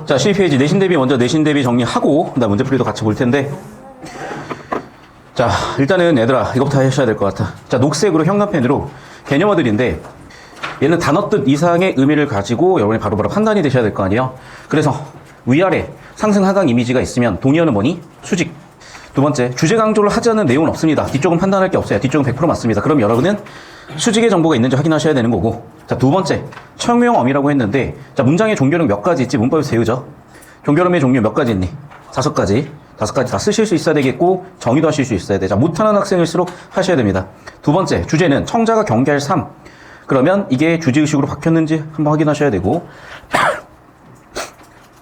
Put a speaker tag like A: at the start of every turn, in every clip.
A: 자, 12페이지 내신 대비 먼저 내신 대비 정리하고 그다음 문제풀이도 같이 볼 텐데, 자, 일단은 얘들아 이거부터 하셔야 될 것 같아. 자, 녹색으로 형광펜으로 개념어들인데 얘는 단어 뜻 이상의 의미를 가지고 여러분이 바로바로 판단이 되셔야 될 거 아니에요. 그래서 위아래 상승 하강 이미지가 있으면 동의어는 뭐니? 수직. 두 번째, 주제 강조를 하지 않는 내용은 없습니다. 뒤쪽은 판단할 게 없어요. 뒤쪽은 100% 맞습니다. 그럼 여러분은 수직의 정보가 있는지 확인하셔야 되는 거고. 자, 두 번째, 청명어미라고 했는데, 자, 문장의 종교는 몇 가지 있지? 문법에서 배우죠. 종교름의 종류 몇 가지 있니? 5가지. 5가지 다 쓰실 수 있어야 되겠고, 정의도 하실 수 있어야 돼. 자, 못하는 학생일수록 하셔야 됩니다. 두 번째, 주제는 청자가 경계할 3. 그러면 이게 주제의식으로 바뀌었는지 한번 확인하셔야 되고.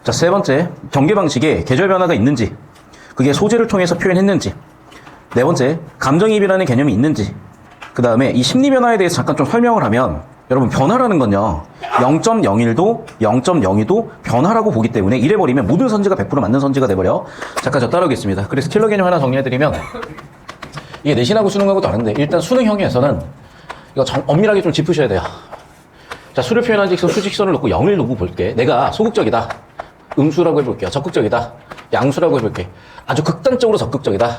A: 자, 세 번째, 경계 방식에 계절 변화가 있는지, 그게 소재를 통해서 표현했는지. 네 번째, 감정이입이라는 개념이 있는지. 그 다음에 이 심리 변화에 대해서 잠깐 좀 설명을 하면, 여러분 변화라는 건요 0.01도 0.02도 변화라고 보기 때문에 이래버리면 모든 선지가 100% 맞는 선지가 돼버려. 잠깐 저 따라오겠습니다. 그래서 킬러 개념 하나 정리해드리면, 이게 내신하고 수능하고 다른데 일단 수능형에서는 이거 엄밀하게 좀 짚으셔야 돼요. 자, 수를 표현한 직선 수직선을 놓고 0을 놓고 볼게. 내가 소극적이다, 음수라고 해볼게요. 적극적이다, 양수라고 해볼게. 아주 극단적으로 적극적이다,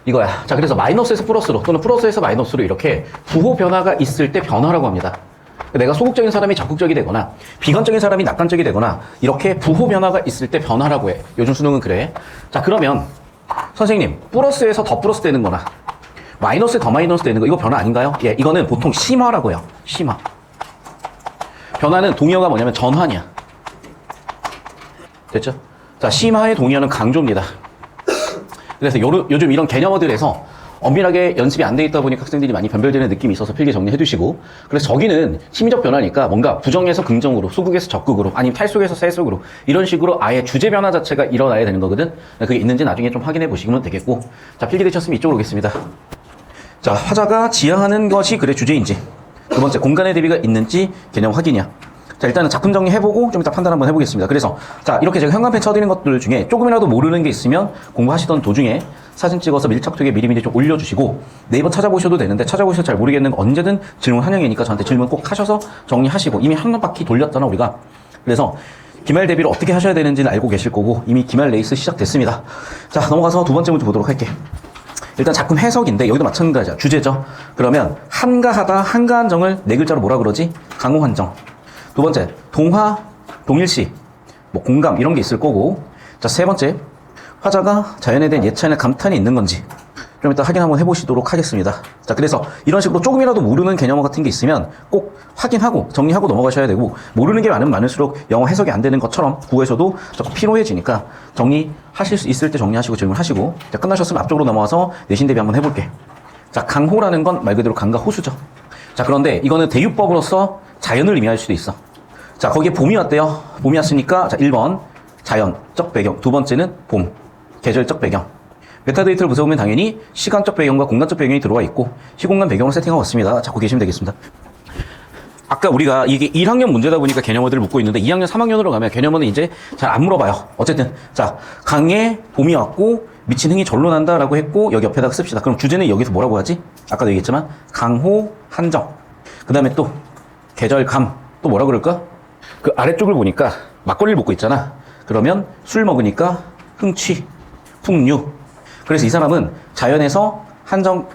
A: 이거야. 자, 그래서 마이너스에서 플러스로 또는 플러스에서 마이너스로 이렇게 부호 변화가 있을 때 변화라고 합니다. 내가 소극적인 사람이 적극적이 되거나 비관적인 사람이 낙관적이 되거나 이렇게 부호 변화가 있을 때 변화라고 해. 요즘 수능은 그래. 자, 그러면 선생님, 플러스에서 더 플러스 되는 거나 마이너스에 더 마이너스 되는 거, 이거 변화 아닌가요? 예, 이거는 보통 심화라고 해요. 심화. 변화는 동의어가 뭐냐면 전환이야. 됐죠? 자, 심화의 동의어는 강조입니다. 그래서 요즘 이런 개념어들에서 엄밀하게 연습이 안 돼 있다 보니까 학생들이 많이 변별되는 느낌이 있어서 필기 정리해 두시고, 그래서 저기는 심리적 변화니까 뭔가 부정에서 긍정으로, 소극에서 적극으로, 아니면 탈속에서 세속으로, 이런 식으로 아예 주제 변화 자체가 일어나야 되는 거거든. 그게 있는지 나중에 좀 확인해 보시면 되겠고. 자, 필기 되셨으면 이쪽으로 오겠습니다. 자, 화자가 지향하는 것이 글의 주제인지, 두 번째, 공간의 대비가 있는지 개념 확인이야. 자, 일단은 작품 정리해보고 좀 이따 판단 한번 해보겠습니다. 그래서 자, 이렇게 제가 형광펜 쳐드리는 것들 중에 조금이라도 모르는 게 있으면 공부하시던 도중에 사진 찍어서 밀착톡에 미리미리 좀 올려주시고, 네이버 찾아보셔도 되는데 찾아보셔서 잘 모르겠는 거 언제든 질문 환영이니까 저한테 질문 꼭 하셔서 정리하시고, 이미 한 바퀴 돌렸잖아 우리가. 그래서 기말 대비를 어떻게 하셔야 되는지는 알고 계실 거고, 이미 기말 레이스 시작됐습니다. 자, 넘어가서 두 번째 문제 보도록 할게. 일단 작품 해석인데 여기도 마찬가지야. 주제죠. 그러면 한가하다, 한가한정을 네 글자로 뭐라 그러지? 강호한정. 두 번째, 동화, 동일시, 뭐 공감 이런 게 있을 거고. 자, 세 번째, 화자가 자연에 대한 예찬의 감탄이 있는 건지 좀 이따 확인 한번 해보시도록 하겠습니다. 자, 그래서 이런 식으로 조금이라도 모르는 개념어 같은 게 있으면 꼭 확인하고 정리하고 넘어가셔야 되고, 모르는 게 많으면 많을수록 영어 해석이 안 되는 것처럼 국어에서도 자꾸 피로해지니까 정리하실 수 있을 때 정리하시고 질문하시고. 자, 끝나셨으면 앞쪽으로 넘어와서 내신 대비 한번 해볼게. 자, 강호라는 건 말 그대로 강과 호수죠. 자, 그런데 이거는 대유법으로서 자연을 의미할 수도 있어. 자, 거기에 봄이 왔대요. 봄이 왔으니까, 자, 1번 자연적 배경, 두 번째는 봄, 계절적 배경. 메타데이터를 분석하면 당연히 시간적 배경과 공간적 배경이 들어와 있고 시공간 배경으로 세팅하고 왔습니다. 잡고 계시면 되겠습니다. 아까 우리가 이게 1학년 문제다 보니까 개념어들을 묻고 있는데 2학년, 3학년으로 가면 개념어는 이제 잘 안 물어봐요. 어쨌든 자, 강에 봄이 왔고 미친 흥이 절로 난다라고 했고 여기 옆에다가 씁시다. 그럼 주제는 여기서 뭐라고 하지? 아까도 얘기했지만 강호, 한정. 그 다음에 또 계절감, 또 뭐라 그럴까? 그 아래쪽을 보니까 막걸리를 먹고 있잖아. 그러면 술 먹으니까 흥취, 풍류. 그래서 이 사람은 자연에서 한정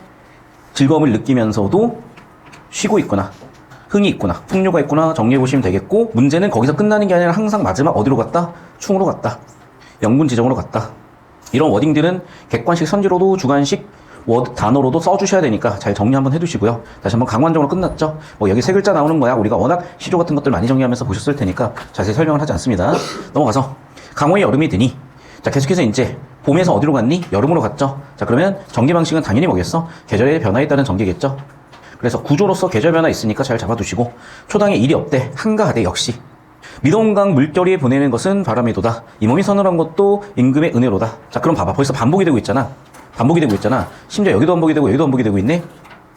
A: 즐거움을 느끼면서도 쉬고 있구나, 흥이 있구나, 풍류가 있구나 정리해 보시면 되겠고, 문제는 거기서 끝나는 게 아니라 항상 마지막 어디로 갔다? 충으로 갔다, 영분 지정으로 갔다. 이런 워딩들은 객관식 선지로도 주관식 단어로도 써주셔야 되니까 잘 정리 한번 해두시고요. 다시 한번 강환정으로 끝났죠? 뭐 여기 세 글자 나오는 거야. 우리가 워낙 시조 같은 것들 많이 정리하면서 보셨을 테니까 자세히 설명을 하지 않습니다. 넘어가서 강호의 여름이 드니. 자, 계속해서 이제 봄에서 어디로 갔니? 여름으로 갔죠. 자, 그러면 전개 방식은 당연히 뭐겠어? 계절의 변화에 따른 전개겠죠. 그래서 구조로서 계절 변화 있으니까 잘 잡아두시고, 초당에 일이 없대, 한가하대. 역시 미동강 물결이 보내는 것은 바람이도다. 이 몸이 서늘한 것도 임금의 은혜로다. 자, 그럼 봐봐, 벌써 반복이 되고 있잖아. 반복이 되고 있잖아. 심지어 여기도 반복이 되고 여기도 반복이 되고 있네.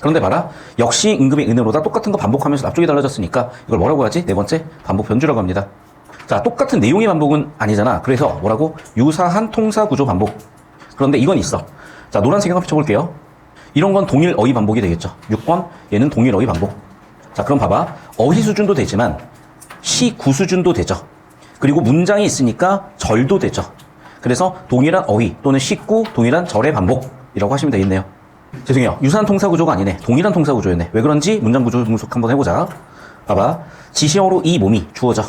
A: 그런데 봐라, 역시 임금의 은혜로다. 똑같은 거 반복하면서 앞쪽이 달라졌으니까 이걸 뭐라고 하지? 네 번째, 반복 변주라고 합니다. 자, 똑같은 내용의 반복은 아니잖아. 그래서 뭐라고? 유사한 통사 구조 반복. 그런데 이건 있어. 자, 노란색 한번 펼쳐볼게요. 이런 건 동일 어휘 반복이 되겠죠. 6번, 얘는 동일 어휘 반복. 자, 그럼 봐봐, 어휘 수준도 되지만 시 구 수준도 되죠. 그리고 문장이 있으니까 절도 되죠. 그래서 동일한 어휘 또는 식구, 동일한 절의 반복이라고 하시면 되겠네요. 죄송해요. 유사한 동사 구조가 아니네. 동일한 동사 구조였네. 왜 그런지 문장 구조 분석 한번 해보자. 봐봐. 지시어로 이 몸이 주어져.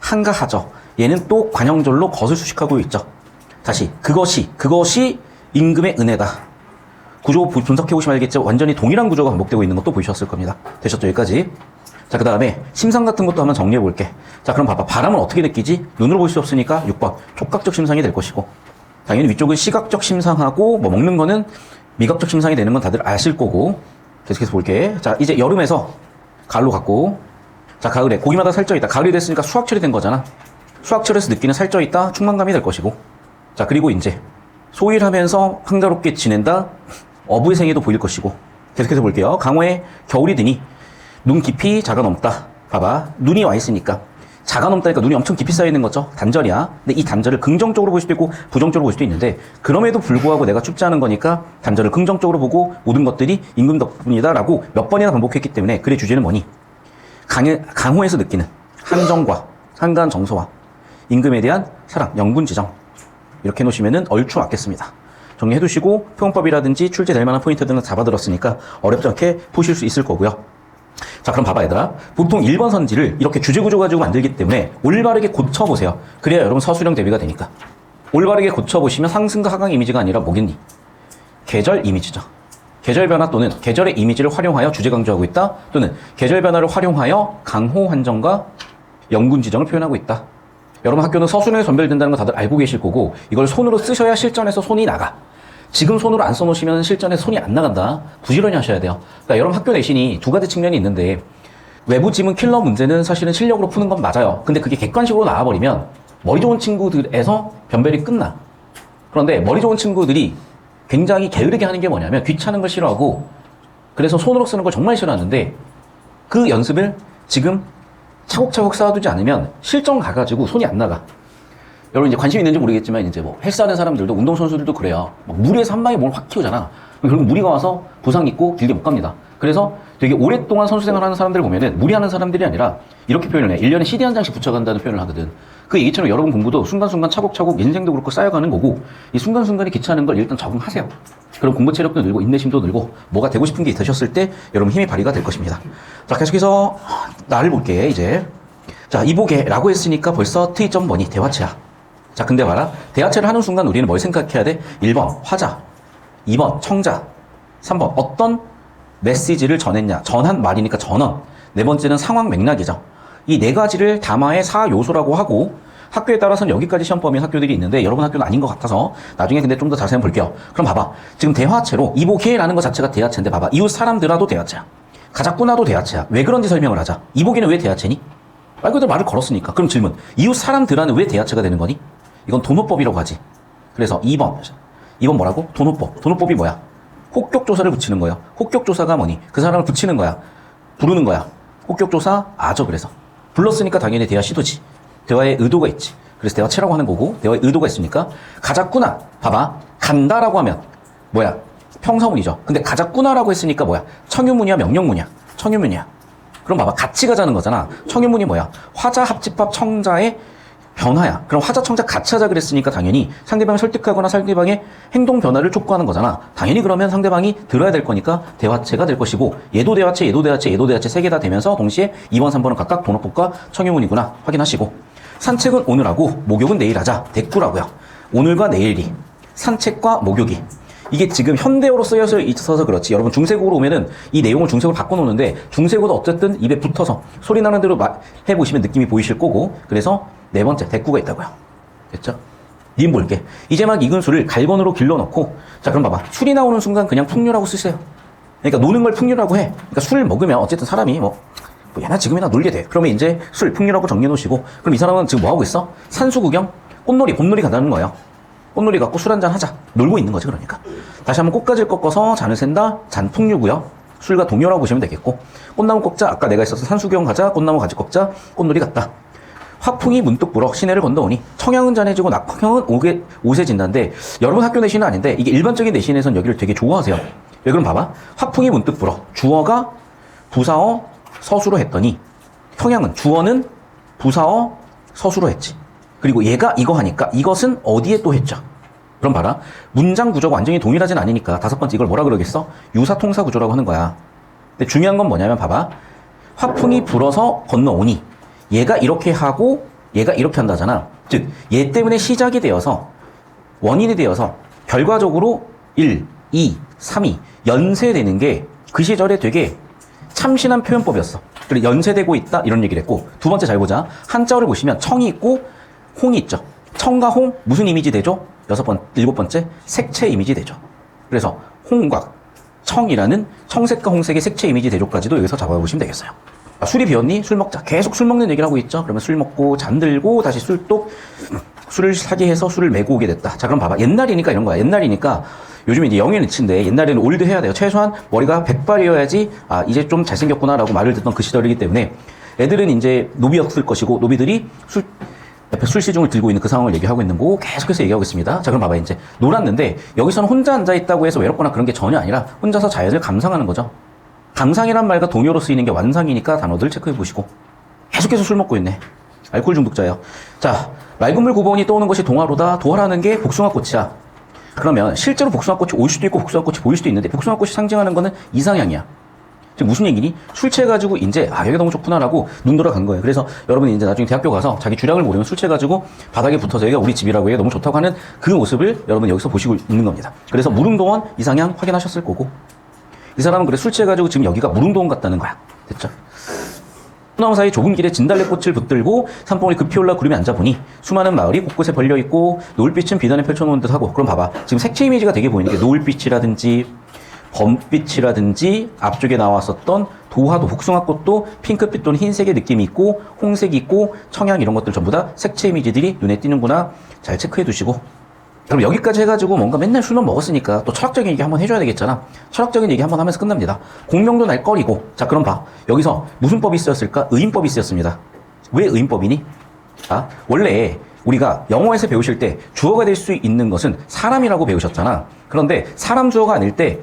A: 한가하죠. 얘는 또 관형절로 것을 수식하고 있죠. 다시 그것이 임금의 은혜다. 구조 분석해보시면 알겠죠. 완전히 동일한 구조가 반복되고 있는 것도 보이셨을 겁니다. 되셨죠? 여기까지. 자, 그 다음에 심상 같은 것도 한번 정리해 볼게. 자, 그럼 봐봐. 바람은 어떻게 느끼지? 눈으로 볼 수 없으니까 6번 촉각적 심상이 될 것이고, 당연히 위쪽은 시각적 심상하고 뭐 먹는 거는 미각적 심상이 되는 건 다들 아실 거고. 계속해서 볼게. 자, 이제 여름에서 가을로 갔고, 자, 가을에 고기마다 살쪄 있다. 가을이 됐으니까 수확철이 된 거잖아. 수확철에서 느끼는 살쪄 있다 충만감이 될 것이고, 자, 그리고 이제 소일하면서 한가롭게 지낸다 어부의 생애도 보일 것이고. 계속해서 볼게요. 강화에 겨울이 드니 눈 깊이 자가 넘다. 봐봐. 눈이 와 있으니까 자가 넘다니까 눈이 엄청 깊이 쌓여 있는 거죠. 단절이야. 근데 이 단절을 긍정적으로 볼 수도 있고 부정적으로 볼 수도 있는데, 그럼에도 불구하고 내가 춥지 않은 거니까 단절을 긍정적으로 보고 모든 것들이 임금 덕분이다라고 몇 번이나 반복했기 때문에, 글의 주제는 뭐니? 강호에서 느끼는 한정과 한가한 정서와 임금에 대한 사랑, 영분지정. 이렇게 해놓으시면은 얼추 맞겠습니다. 정리해두시고 표현법이라든지 출제될 만한 포인트 등을 잡아들었으니까 어렵지 않게 푸실 수 있을 거고요. 자, 그럼 봐봐 얘들아. 보통 1번 선지를 이렇게 주제 구조 가지고 만들기 때문에 올바르게 고쳐보세요. 그래야 여러분 서술형 대비가 되니까. 올바르게 고쳐보시면 상승과 하강 이미지가 아니라 뭐겠니? 계절 이미지죠. 계절 변화 또는 계절의 이미지를 활용하여 주제 강조하고 있다, 또는 계절 변화를 활용하여 강호 한정과 영군 지정을 표현하고 있다. 여러분 학교는 서술형에 전별된다는 거 다들 알고 계실 거고, 이걸 손으로 쓰셔야 실전에서 손이 나가. 지금 손으로 안 써놓으시면 실전에 손이 안 나간다. 부지런히 하셔야 돼요. 그러니까 여러분 학교 내신이 두 가지 측면이 있는데, 외부 지문 킬러 문제는 사실은 실력으로 푸는 건 맞아요. 근데 그게 객관식으로 나와버리면 머리 좋은 친구들에서 변별이 끝나. 그런데 머리 좋은 친구들이 굉장히 게으르게 하는 게 뭐냐면 귀찮은 걸 싫어하고, 그래서 손으로 쓰는 걸 정말 싫어하는데, 그 연습을 지금 차곡차곡 쌓아두지 않으면 실전 가가지고 손이 안 나가. 여러분 이제 관심 있는지 모르겠지만, 이제 뭐 헬스하는 사람들도 운동선수들도 그래요. 막 무리해서 한 방에 몸을 확 키우잖아. 결국 무리가 와서 부상 입고 길게 못 갑니다. 그래서 되게 오랫동안 선수 생활하는 사람들 보면은 무리하는 사람들이 아니라 이렇게 표현을 해. 1년에 CD 한 장씩 붙여간다는 표현을 하거든. 그 얘기처럼 여러분 공부도 순간순간 차곡차곡 인생도 그렇고 쌓여가는 거고, 이 순간순간이 귀찮은 걸 일단 적응하세요. 그럼 공부 체력도 늘고 인내심도 늘고 뭐가 되고 싶은 게 있으셨을 때 여러분 힘이 발휘가 될 것입니다. 자, 계속해서 나를 볼게 이제. 자, 이보게라고 했으니까 벌써 트이점 뭐니? 대화체야. 자, 근데 봐라. 대화체를 하는 순간 우리는 뭘 생각해야 돼? 1번 화자, 2번 청자, 3번 어떤 메시지를 전했냐. 전한 말이니까 전언. 네 번째는 상황 맥락이죠. 이 네 가지를 담화의 4요소라고 하고, 학교에 따라서는 여기까지 시험 범위인 학교들이 있는데 여러분 학교는 아닌 것 같아서 나중에 근데 좀 더 자세히 볼게요. 그럼 봐봐. 지금 대화체로 이보게라는 것 자체가 대화체인데, 봐봐. 이웃 사람들아도 대화체야. 가자꾸나도 대화체야. 왜 그런지 설명을 하자. 이보게는 왜 대화체니? 말 그대로 말을 걸었으니까. 그럼 질문. 이웃 사람들아는 왜 대화체가 되는 거니? 이건 도노법이라고 하지. 그래서 2번 뭐라고? 도노법. 도노법이 뭐야? 혹격조사를 붙이는 거예요. 혹격조사가 뭐니? 그 사람을 붙이는 거야. 부르는 거야. 혹격조사 아죠. 그래서 불렀으니까 당연히 대화 시도지. 대화에 의도가 있지. 그래서 대화체라고 하는 거고, 대화에 의도가 있으니까. 가자꾸나. 봐봐. 간다라고 하면 뭐야? 평서문이죠. 근데 가자꾸나라고 했으니까 뭐야? 청유문이야, 명령문이야? 청유문이야. 그럼 봐봐. 같이 가자는 거잖아. 청유문이 뭐야? 화자, 합집합, 청자의 변화야. 그럼 화자, 청자 같이 하자 그랬으니까 당연히 상대방을 설득하거나 상대방의 행동 변화를 촉구하는 거잖아. 당연히 그러면 상대방이 들어야 될 거니까 대화체가 될 것이고, 얘도 대화체, 얘도 대화체, 얘도 대화체 세 개 다 되면서 동시에 2번, 3번은 각각 도노법과 청유문이구나 확인하시고, 산책은 오늘 하고 목욕은 내일 하자. 대꾸라고요. 오늘과 내일이. 산책과 목욕이. 이게 지금 현대어로 쓰여져 있어서 그렇지. 여러분 중세국어로 오면은 이 내용을 중세국어로 바꿔놓는데, 중세국어도 어쨌든 입에 붙어서 소리 나는 대로 해보시면 느낌이 보이실 거고, 그래서 네 번째 대꾸가 있다고요. 됐죠? 님 볼게. 이제 막 익은 술을 갈건으로 길러놓고, 자 그럼 봐봐. 술이 나오는 순간 그냥 풍류라고 쓰세요. 그러니까 노는 걸 풍류라고 해. 그러니까 술을 먹으면 어쨌든 사람이 뭐 얘나 지금이나 놀게 돼. 그러면 이제 술 풍류라고 정리해놓으시고, 그럼 이 사람은 지금 뭐 하고 있어? 산수 구경? 꽃놀이, 봄놀이 간다는 거예요. 꽃놀이 갖고 술 한잔 하자. 놀고 있는 거지. 그러니까 다시 한번 꽃가지를 꺾어서 잔을 샌다. 잔 풍류고요. 술과 동요라고 보시면 되겠고, 꽃나무 꺾자. 아까 내가 있어서 산수 구경 가자. 꽃나무 가지 꺾자. 꽃놀이 갔다. 화풍이 문득 불어 시내를 건너오니 청양은 잔해지고 낙황은 오세진다인데, 여러분 학교 내신은 아닌데 이게 일반적인 내신에서는 여기를 되게 좋아하세요. 왜 그럼 봐봐. 화풍이 문득 불어. 주어가 부사어 서술어 했더니, 청양은 주어는 부사어 서술어 했지. 그리고 얘가 이거 하니까 이것은 어디에 또 했죠. 그럼 봐라. 문장 구조가 완전히 동일하진 않으니까 다섯 번째 이걸 뭐라 그러겠어? 유사통사 구조라고 하는 거야. 근데 중요한 건 뭐냐면 봐봐. 화풍이 불어서 건너오니 얘가 이렇게 하고 얘가 이렇게 한다잖아. 즉, 얘 때문에 시작이 되어서 원인이 되어서 결과적으로 1, 2, 3이 연쇄되는 게 그 시절에 되게 참신한 표현법이었어. 그래, 연쇄되고 있다 이런 얘기를 했고, 두 번째 잘 보자. 한자어를 보시면 청이 있고 홍이 있죠. 청과 홍 무슨 이미지 되죠? 일곱 번째 색채 이미지 되죠. 그래서 홍과 청이라는 청색과 홍색의 색채 이미지 대조까지도 여기서 잡아보시면 되겠어요. 술이 비었니? 술 먹자. 계속 술 먹는 얘기를 하고 있죠. 그러면 술 먹고 잠들고 다시 술을 사게 해서 술을 메고 오게 됐다. 자, 그럼 봐봐. 옛날이니까 이런 거야. 옛날이니까 요즘 이제 영예니치인데 옛날에는 올드 해야 돼요. 최소한 머리가 백발이어야지 이제 좀 잘생겼구나라고 말을 듣던 그 시절이기 때문에 애들은 이제 노비였을 것이고 노비들이 옆에 술 시중을 들고 있는 그 상황을 얘기하고 있는 거고 계속해서 얘기하고 있습니다. 자, 그럼 봐봐. 이제 놀았는데 여기서는 혼자 앉아있다고 해서 외롭거나 그런 게 전혀 아니라 혼자서 자연을 감상하는 거죠. 감상이란 말과 동요로 쓰이는 게 완상이니까 단어들 체크해 보시고 계속해서 술 먹고 있네. 알코올 중독자예요. 자, 맑은 물 9번이 떠오는 것이 동화로다. 동화라는 게 복숭아꽃이야. 그러면 실제로 복숭아꽃이 올 수도 있고 복숭아꽃이 보일 수도 있는데 복숭아꽃이 상징하는 거는 이상향이야. 지금 무슨 얘기니? 술 취해가지고 이제 여기 너무 좋구나라고 눈 돌아간 거예요. 그래서 여러분이 이제 나중에 대학교 가서 자기 주량을 모르면 술 취해가지고 바닥에 붙어서 여기가 우리 집이라고 해 너무 좋다고 하는 그 모습을 여러분 여기서 보시고 있는 겁니다. 그래서 무릉도원 이상향 확인하셨을 거고 이 사람은 그래 술 취해가지고 지금 여기가 무릉도원 같다는 거야. 됐죠? 소나무 사이 좁은 길에 진달래꽃을 붙들고 산봉우리 급히 올라 구름에 앉아보니 수많은 마을이 곳곳에 벌려있고 노을빛은 비단에 펼쳐놓은 듯하고 그럼 봐봐. 지금 색채 이미지가 되게 보이는 게 노을빛이라든지 범빛이라든지 앞쪽에 나왔었던 도화도 복숭아꽃도 핑크빛 또는 흰색의 느낌이 있고 홍색이 있고 청양 이런 것들 전부 다 색채 이미지들이 눈에 띄는구나. 잘 체크해 두시고 그럼 여기까지 해가지고 뭔가 맨날 술만 먹었으니까 또 철학적인 얘기 한번 해줘야 되겠잖아. 철학적인 얘기 한번 하면서 끝납니다. 공명도 날 거리고. 자, 그럼 봐. 여기서 무슨 법이 쓰였을까? 의인법이 쓰였습니다. 왜 의인법이니? 원래 우리가 영어에서 배우실 때 주어가 될 수 있는 것은 사람이라고 배우셨잖아. 그런데 사람 주어가 아닐 때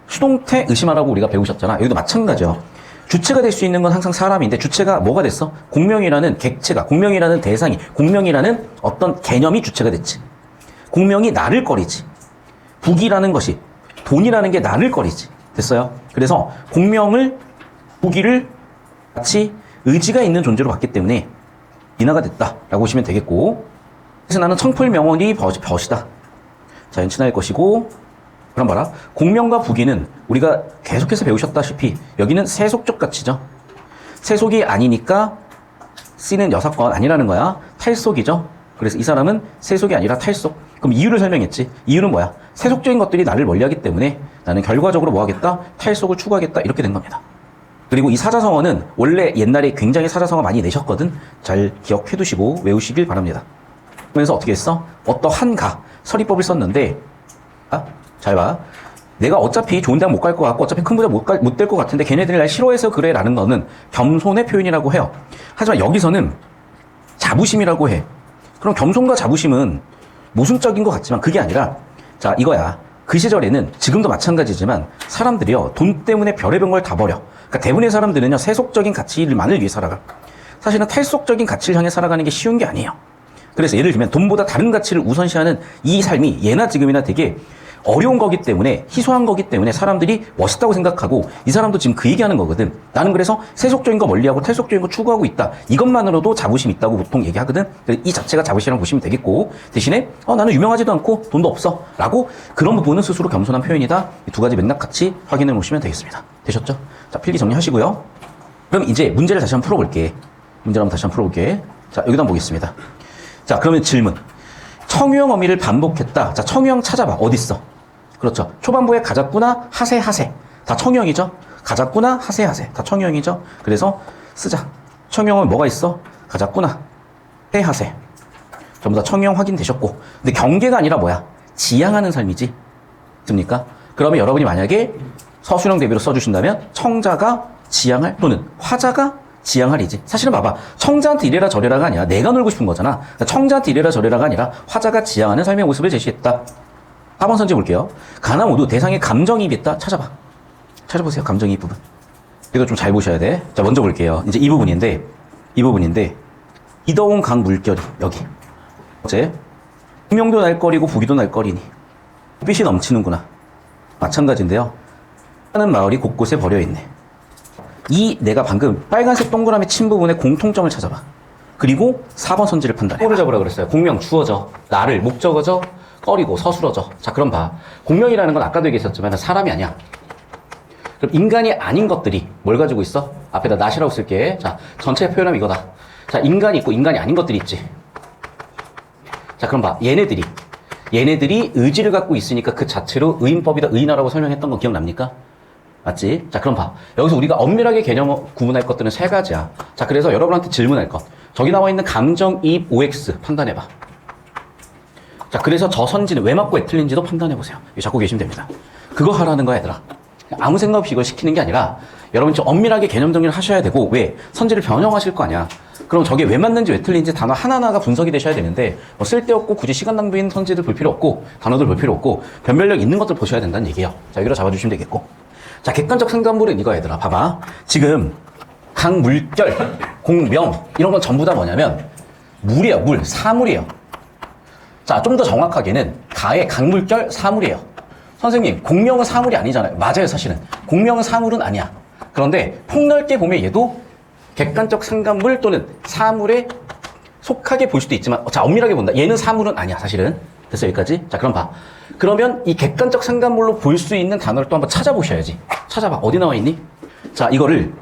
A: 수동태 의심하라고 우리가 배우셨잖아. 여기도 마찬가지죠. 주체가 될 수 있는 건 항상 사람인데 주체가 뭐가 됐어? 공명이라는 객체가, 공명이라는 대상이, 공명이라는 어떤 개념이 주체가 됐지. 공명이 나를 거리지. 부기라는 것이, 돈이라는 게 나를 거리지. 됐어요? 그래서 공명을, 부기를 같이 의지가 있는 존재로 봤기 때문에 인하가 됐다라고 보시면 되겠고, 그래서 나는 청풀명언이 벗이다. 자연친화일 것이고, 그럼 봐라. 공명과 부기는 우리가 계속해서 배우셨다시피 여기는 세속적 가치죠. 세속이 아니니까 쓰이는 여사건 아니라는 거야. 탈속이죠. 그래서 이 사람은 세속이 아니라 탈속. 그럼 이유를 설명했지. 이유는 뭐야? 세속적인 것들이 나를 멀리하기 때문에 나는 결과적으로 뭐 하겠다? 탈속을 추구하겠다. 이렇게 된 겁니다. 그리고 이 사자성어는 원래 옛날에 굉장히 사자성어 많이 내셨거든. 잘 기억해 두시고 외우시길 바랍니다. 그러면서 어떻게 했어? 어떠한 서리법을 썼는데 잘 봐. 내가 어차피 좋은 대학 못 갈 것 같고 어차피 큰 부자 못 될 것 같은데 걔네들이 날 싫어해서 그래 라는 거는 겸손의 표현이라고 해요. 하지만 여기서는 자부심이라고 해. 그럼 겸손과 자부심은 모순적인 것 같지만 그게 아니라 자 이거야. 그 시절에는 지금도 마찬가지지만 사람들이요 돈 때문에 별의별 걸 다 버려. 그러니까 대부분의 사람들은요 세속적인 가치만을 위해 살아가. 사실은 탈속적인 가치를 향해 살아가는 게 쉬운 게 아니에요. 그래서 예를 들면 돈보다 다른 가치를 우선시하는 이 삶이 예나 지금이나 되게 어려운 거기 때문에 희소한 거기 때문에 사람들이 멋있다고 생각하고 이 사람도 지금 그 얘기하는 거거든. 나는 그래서 세속적인 거 멀리하고 탈속적인 거 추구하고 있다. 이것만으로도 자부심 있다고 보통 얘기하거든. 이 자체가 자부심이라고 보시면 되겠고 대신에 나는 유명하지도 않고 돈도 없어 라고 그런 부분은 스스로 겸손한 표현이다. 이 두 가지 맥락 같이 확인해 놓으시면 되겠습니다. 되셨죠? 자, 필기 정리하시고요. 그럼 이제 문제를 다시 한번 풀어볼게. 자, 여기다 한번 보겠습니다. 자, 그러면 질문. 청유형 어미를 반복했다. 자, 청유형 찾아봐. 어딨어? 그렇죠. 초반부에 가졌구나, 하세. 다 청유형이죠. 가졌구나, 하세. 다 청유형이죠. 그래서 쓰자. 청유형은 뭐가 있어? 가졌구나, 하세. 전부 다 청유형 확인되셨고. 근데 경계가 아니라 뭐야? 지향하는 삶이지. 맞습니까? 그러면 여러분이 만약에 서술형 대비로 써주신다면 청자가 지향할 또는 화자가 지향할이지. 사실은 봐봐. 청자한테 이래라 저래라가 아니라 내가 놀고 싶은 거잖아. 그러니까 청자한테 이래라 저래라가 아니라 화자가 지향하는 삶의 모습을 제시했다. 4번 선지 볼게요. 가나 모두 대상에 감정이입이 있다. 찾아보세요. 감정이입 부분. 이거 좀 잘 보셔야 돼. 자, 먼저 볼게요. 이제 이 부분인데 미더운 강 물결이 여기. 어째 풍명도 날거리고 부기도 날거리니 빛이 넘치는구나. 마찬가지인데요. 하는 마을이 곳곳에 버려있네. 이 내가 방금 빨간색 동그라미 친 부분의 공통점을 찾아봐. 그리고 4번 선지를 판단해. 뭐를 잡으라 그랬어요? 공명 주어져, 나를 목적어져, 꺼리고 서술어져. 자, 그럼 봐. 공명이라는 건 아까도 얘기했었지만 사람이 아니야. 그럼 인간이 아닌 것들이 뭘 가지고 있어? 앞에다 not이라고 쓸게. 자, 전체 표현하면 이거다. 자, 인간이 있고 인간이 아닌 것들이 있지. 자, 그럼 봐. 얘네들이 의지를 갖고 있으니까 그 자체로 의인법이다, 의인화라고 설명했던 거 기억납니까? 맞지? 자, 그럼 봐. 여기서 우리가 엄밀하게 개념 구분할 것들은 세 가지야. 자, 그래서 여러분한테 질문할 것. 저기 나와 있는 감정이입 OX 판단해봐. 자, 그래서 저 선지는 왜 맞고 왜 틀린지도 판단해보세요. 이거 잡고 계시면 됩니다. 그거 하라는 거야, 얘들아. 아무 생각 없이 이걸 시키는 게 아니라 여러분 좀 엄밀하게 개념 정리를 하셔야 되고, 왜? 선지를 변형하실 거 아니야. 그럼 저게 왜 맞는지 왜 틀린지 단어 하나하나가 분석이 되셔야 되는데, 뭐 쓸데없고 굳이 시간 낭비인 선지들 볼 필요 없고, 단어들 볼 필요 없고, 변별력 있는 것들 보셔야 된다는 얘기예요. 자, 여기로 잡아주시면 되겠고. 자, 객관적 생각물은 이거 얘들아. 봐봐. 지금 강, 물결, 공명 이런 건 전부 다 뭐냐면 물이에요. 물, 사물이에요. 자, 좀 더 정확하게는 가의 강물결 사물이에요. 선생님, 공명은 사물이 아니잖아요. 맞아요, 사실은. 공명은 사물은 아니야. 그런데 폭넓게 보면 얘도 객관적 생각물 또는 사물에 속하게 볼 수도 있지만, 자, 엄밀하게 본다. 얘는 사물은 아니야, 사실은. 됐어, 여기까지? 자, 그럼 봐. 그러면 이 객관적 생각물로 볼 수 있는 단어를 또 한번 찾아보셔야지. 찾아봐. 어디 나와 있니? 자, 이거를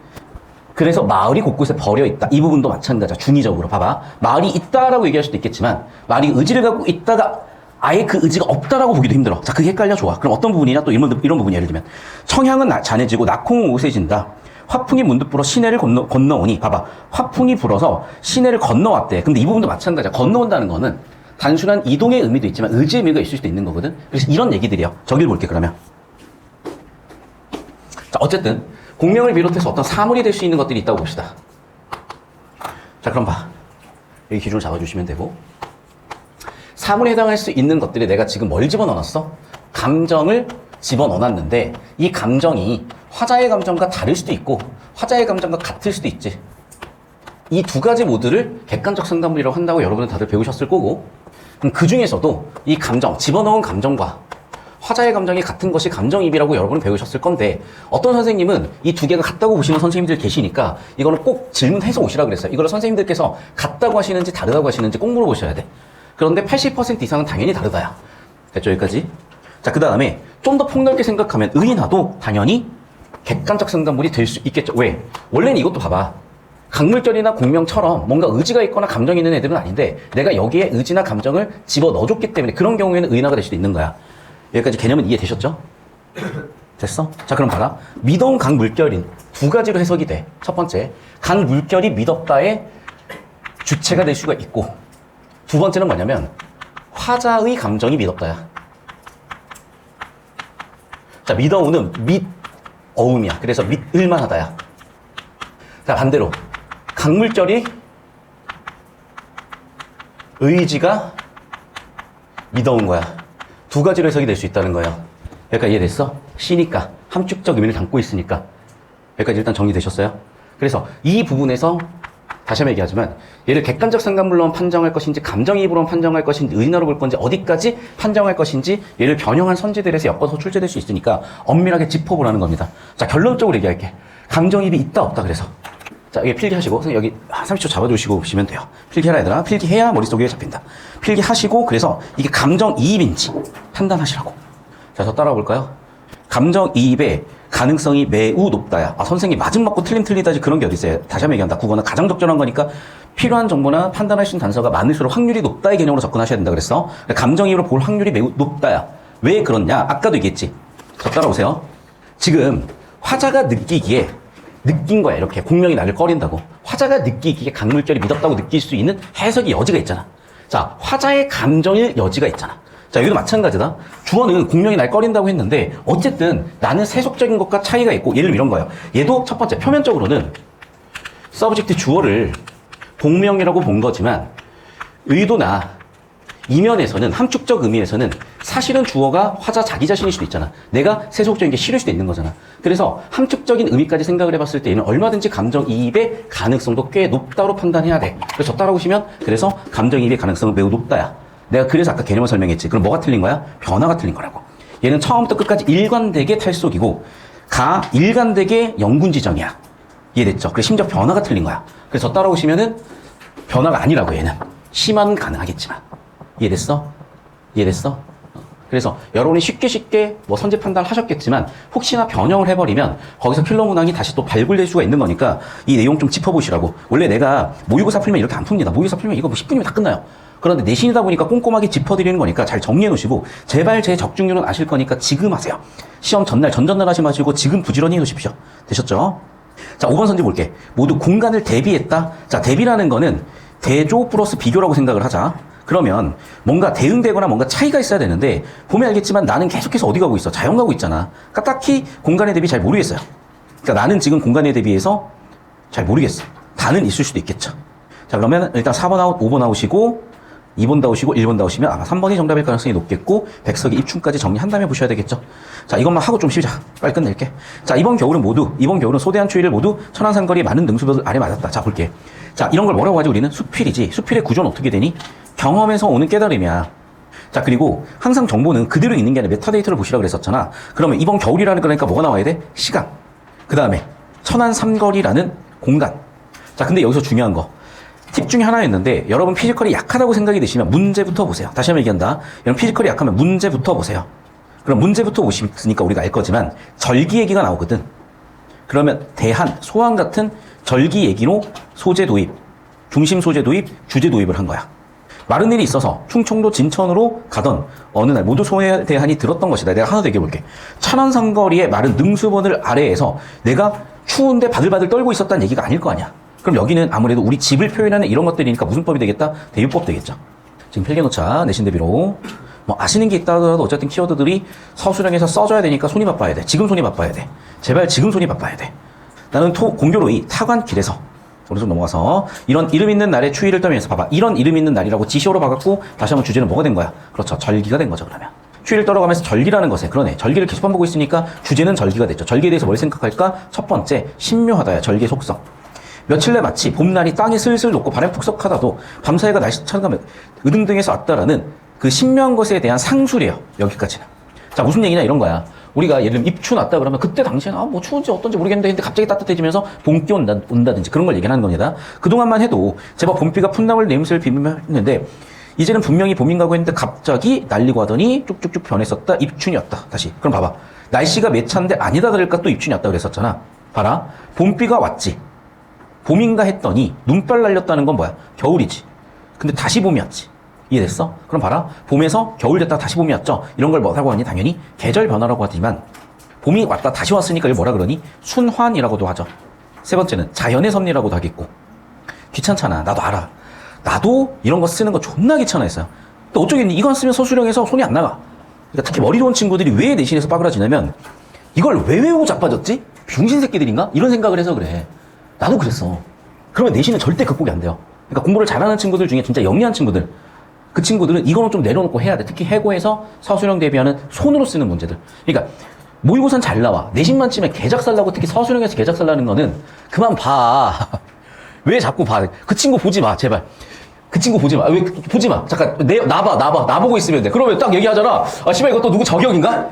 A: 그래서 마을이 곳곳에 버려있다. 이 부분도 마찬가지야. 중의적으로. 봐봐. 마을이 있다라고 얘기할 수도 있겠지만 마을이 의지를 갖고 있다가 아예 그 의지가 없다라고 보기도 힘들어. 자, 그게 헷갈려. 좋아. 그럼 어떤 부분이냐? 또 이런 부분 예를 들면 청향은 잔해지고 낙홍은 오세진다. 화풍이 문득 불어 시내를 건너오니. 봐봐. 화풍이 불어서 시내를 건너왔대. 근데 이 부분도 마찬가지야. 건너온다는 거는 단순한 이동의 의미도 있지만 의지의 의미가 있을 수도 있는 거거든. 그래서 이런 얘기들이야. 저길 볼게 그러면. 자, 어쨌든 공명을 비롯해서 어떤 사물이 될 수 있는 것들이 있다고 봅시다. 자, 그럼 봐. 여기 기준을 잡아주시면 되고, 사물에 해당할 수 있는 것들이 내가 지금 뭘 집어넣었어? 감정을 집어넣었는데 이 감정이 화자의 감정과 다를 수도 있고 화자의 감정과 같을 수도 있지. 이 두 가지 모두를 객관적 생각물이라고 한다고 여러분은 다들 배우셨을 거고, 그럼 그 중에서도 이 감정, 집어넣은 감정과 화자의 감정이 같은 것이 감정이입이라고 여러분은 배우셨을 건데, 어떤 선생님은 이 두 개가 같다고 보시는 선생님들 계시니까 이거는 꼭 질문해서 오시라 그랬어요. 이거를 선생님들께서 같다고 하시는지 다르다고 하시는지 꼭 물어보셔야 돼. 그런데 80% 이상은 당연히 다르다야. 됐죠, 여기까지? 자, 그 다음에 좀 더 폭넓게 생각하면 의인화도 당연히 객관적 생각물이 될 수 있겠죠. 왜? 원래는 이것도 봐봐. 강물결이나 공명처럼 뭔가 의지가 있거나 감정이 있는 애들은 아닌데 내가 여기에 의지나 감정을 집어넣어줬기 때문에 그런 경우에는 의인화가 될 수도 있는 거야. 여기까지 개념은 이해되셨죠? 됐어? 자, 그럼 봐라. 미더운 강물결인 두 가지로 해석이 돼. 첫 번째, 강물결이 미덥다의 주체가 될 수가 있고, 두 번째는 뭐냐면 화자의 감정이 미덥다야. 자, 미더운은 밑어음이야. 그래서 밑을만하다야. 자, 반대로 강물결이 의지가 미더운 거야. 두 가지로 해석이 될 수 있다는 거예요. 여기까지 이해됐어? 시니까 함축적 의미를 담고 있으니까. 여기까지 일단 정리되셨어요? 그래서 이 부분에서 다시 한번 얘기하지만 얘를 객관적 생각물로 판정할 것인지 감정이입으로 판정할 것인지 의인화로 볼 건지 어디까지 판정할 것인지 얘를 변형한 선지들에서 엮어서 출제될 수 있으니까 엄밀하게 짚어보라는 겁니다. 자, 결론적으로 얘기할게. 감정이입이 있다 없다 그래서. 자, 여기 필기하시고 선생님 여기 30초 잡아주시고 보시면 돼요. 필기해라 얘들아. 필기해야 머릿속에 잡힌다. 필기하시고 그래서 이게 감정이입인지 판단하시라고. 자, 저 따라와 볼까요? 감정이입의 가능성이 매우 높다야. 아, 선생님 맞음 맞고 틀림 틀리다지 그런 게 어디 있어요. 다시 한번 얘기한다. 국어는 가장 적절한 거니까 필요한 정보나 판단할 수 있는 단서가 많을수록 확률이 높다의 개념으로 접근하셔야 된다 그랬어. 감정이입으로 볼 확률이 매우 높다야. 왜 그렇냐? 아까도 얘기했지. 저 따라오세요. 지금 화자가 느끼기에 느낀 거야. 이렇게 공명이 나를 꺼린다고. 화자가 느끼기에 강물결이 믿었다고 느낄 수 있는 해석의 여지가 있잖아. 자, 화자의 감정일 여지가 있잖아. 자, 여기도 마찬가지다. 주어는 공명이 날 꺼린다고 했는데 어쨌든 나는 세속적인 것과 차이가 있고, 예를 들면 이런 거예요. 얘도 첫 번째 표면적으로는 서브젝트 주어를 공명이라고 본 거지만 의도나 이면에서는 함축적 의미에서는 사실은 주어가 화자 자기 자신일 수도 있잖아. 내가 세속적인 게 싫을 수도 있는 거잖아. 그래서 함축적인 의미까지 생각을 해봤을 때 얘는 얼마든지 감정이입의 가능성도 꽤 높다로 판단해야 돼. 그래서 저 따라오시면 그래서 감정이입의 가능성은 매우 높다야. 내가 그래서 아까 개념을 설명했지. 그럼 뭐가 틀린 거야? 변화가 틀린 거라고. 얘는 처음부터 끝까지 일관되게 탈속이고 일관되게 영군지정이야. 이해됐죠? 그래서 심지어 변화가 틀린 거야. 그래서 저 따라오시면은 변화가 아니라고 얘는. 심화는 가능하겠지만. 이해됐어? 이해됐어? 그래서 여러분이 쉽게 뭐 선제 판단을 하셨겠지만 혹시나 변형을 해버리면 거기서 킬러 문항이 다시 또 발굴될 수가 있는 거니까 이 내용 좀 짚어보시라고. 원래 내가 모의고사 풀면 이렇게 안 풉니다. 모의고사 풀면 이거 뭐 10분이면 다 끝나요. 그런데 내신이다 보니까 꼼꼼하게 짚어드리는 거니까 잘 정리해 놓으시고 제발 제 적중률은 아실 거니까 지금 하세요. 시험 전날, 전전날 하지 마시고 지금 부지런히 해 놓으십시오. 되셨죠? 자, 5번 선지 볼게. 모두 공간을 대비했다. 자, 대비라는 거는 대조 플러스 비교라고 생각을 하자. 그러면 뭔가 대응되거나 뭔가 차이가 있어야 되는데 보면 알겠지만 나는 계속해서 어디 가고 있어? 자연 가고 있잖아. 그러니까 딱히 공간에 대비 잘 모르겠어요. 그러니까 나는 지금 공간에 대비해서 잘 모르겠어. 다는 있을 수도 있겠죠. 자, 그러면 일단 4번 아웃, 5번 아웃이고 2번 나오시고 1번 나오시면 아마 3번이 정답일 가능성이 높겠고 백석의 입춘까지 정리한 다음에 보셔야 되겠죠. 자, 이것만 하고 좀 쉬자. 빨리 끝낼게. 자, 이번 겨울은 소대한 추위를 모두 천안산거리의 많은 능수들 아래 맞았다. 자, 볼게. 자, 이런 걸 뭐라고 하지 우리는? 수필이지. 수필의 구조는 어떻게 되니? 경험에서 오는 깨달음이야. 자, 그리고 항상 정보는 그대로 있는 게 아니라 메타데이터를 보시라고 그랬었잖아. 그러면 이번 겨울이라는 거니까 뭐가 나와야 돼? 시간. 그 다음에 천안삼거리라는 공간. 자, 근데 여기서 중요한 거. 팁 중에 하나였는데 여러분 피지컬이 약하다고 생각이 드시면 문제부터 보세요. 다시 한번 얘기한다. 여러분 피지컬이 약하면 문제부터 보세요. 그럼 문제부터 보시니까 우리가 알 거지만 절기 얘기가 나오거든. 그러면 대한, 소환 같은 절기 얘기로 소재 도입, 중심 소재 도입, 주제 도입을 한 거야. 마른 일이 있어서 충청도 진천으로 가던 어느 날 모두 소에 대한이 들었던 것이다. 내가 하나 더 얘기해볼게. 천안산거리의 마른 능수원을 아래에서 내가 추운데 바들바들 떨고 있었다는 얘기가 아닐 거 아니야. 그럼 여기는 아무래도 우리 집을 표현하는 이런 것들이니까 무슨 법이 되겠다? 대유법 되겠죠. 지금 필기노차 내신 대비로 뭐 아시는 게 있다 하더라도 어쨌든 키워드들이 서술형에서 써줘야 되니까 손이 바빠야 돼. 지금 손이 바빠야 돼. 제발 지금 손이 바빠야 돼. 나는 공교로이 타관길에서 오른쪽 넘어가서 이런 이름 있는 날의 추위를 떨면서 봐봐. 이런 이름 있는 날이라고 지시어로 박았고 다시 한번 주제는 뭐가 된 거야? 그렇죠. 절기가 된 거죠. 그러면 추위를 떨어가면서 절기라는 것에 그러네. 절기를 계속 반복하고 있으니까 주제는 절기가 됐죠. 절기에 대해서 뭘 생각할까? 첫 번째 신묘하다야. 절기의 속성. 며칠 내 마치 봄날이 땅에 슬슬 녹고 바람 푹석하다도 밤사이가 날씨 차가면 으등등해서 왔다라는 그 신묘한 것에 대한 상술이에요. 여기까지는. 자, 무슨 얘기냐 이런 거야. 우리가 예를 들면 입춘 왔다 그러면 그때 당시에는 뭐 추운지 어떤지 모르겠는데 근데 갑자기 따뜻해지면서 봄기 온다든지 그런 걸 얘기하는 겁니다. 그동안만 해도 제법 봄비가 풋나물 내음새를 비비며 했는데 이제는 분명히 봄인가고 했는데 갑자기 날리고 하더니 쭉쭉쭉 변했었다. 입춘이었다. 다시. 그럼 봐봐. 날씨가 매차인데 아니다 그럴까 또 입춘이 왔다 그랬었잖아. 봐라. 봄비가 왔지. 봄인가 했더니 눈발 날렸다는 건 뭐야? 겨울이지. 근데 다시 봄이 왔지. 이해됐어? 그럼 봐라. 봄에서 겨울 됐다 다시 봄이 왔죠. 이런 걸 뭐라고 하니? 당연히 계절 변화라고 하지만 봄이 왔다 다시 왔으니까 이걸 뭐라 그러니? 순환이라고도 하죠. 세 번째는 자연의 섭리라고도 하겠고. 귀찮잖아. 나도 알아. 나도 이런 거 쓰는 거 존나 귀찮아 했어요. 또 어쩌겠니? 이건 쓰면 서술형에서 손이 안 나가. 그러니까 특히 머리 좋은 친구들이 왜 내신에서 빠그라지냐면 이걸 왜 외우고 자빠졌지? 병신 새끼들인가? 이런 생각을 해서 그래. 나도 그랬어. 그러면 내신은 절대 극복이 안 돼요. 그러니까 공부를 잘하는 친구들 중에 진짜 영리한 친구들, 그 친구들은 이거는 좀 내려놓고 해야 돼. 특히 해고에서 서술형 대비하는 손으로 쓰는 문제들. 그러니까 모의고사는 잘 나와. 내신만 치면 개작살나고 특히 서술형에서 개작살나는 거는 그만 봐. 왜 자꾸 봐. 그 친구 보지 마, 제발. 그 친구 보지 마. 왜 보지 마. 잠깐 나 보고 있으면 돼. 그러면 딱 얘기하잖아. 아 씨발 이것도 누구 저격인가?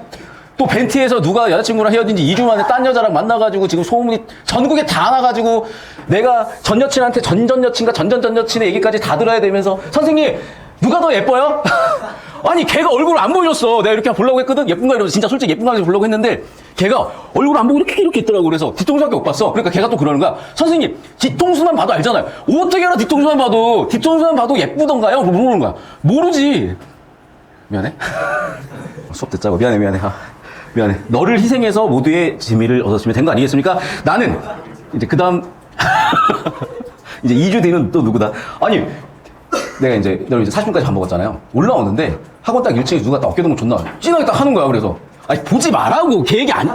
A: 또 벤티에서 누가 여자친구랑 헤어진 지 2주 만에 딴 여자랑 만나가지고 지금 소문이 전국에 다 나가지고 내가 전 여친한테 전전 여친과 전전 여친의 얘기까지 다 들어야 되면서 선생님 누가 더 예뻐요? 아니 걔가 얼굴을 안 보여줬어. 내가 이렇게 보려고 했거든. 예쁜가 이러면서 진짜 솔직히 예쁜가 해서 보려고 했는데 걔가 얼굴을 안 보고 이렇게 있더라고. 그래서 뒤통수밖에 못 봤어. 그러니까 걔가 또 그러는 거야. 선생님 뒤통수만 봐도 알잖아요. 어떻게 알아? 뒤통수만 봐도 예쁘던가요? 모르는 거야. 모르지. 미안해. 수업 듣자고 미안해. 미안해. 너를 희생해서 모두의 재미를 얻었으면 된 거 아니겠습니까? 나는 이제 그 다음 이제 2주 뒤는 또 누구다. 아니 내가 이제 40분까지 밥 먹었잖아요. 올라오는데 학원 딱 1층에 누가 딱 어깨동무 존나 진하게 딱 하는 거야. 그래서 아니 보지 말라고. 걔 얘기 아니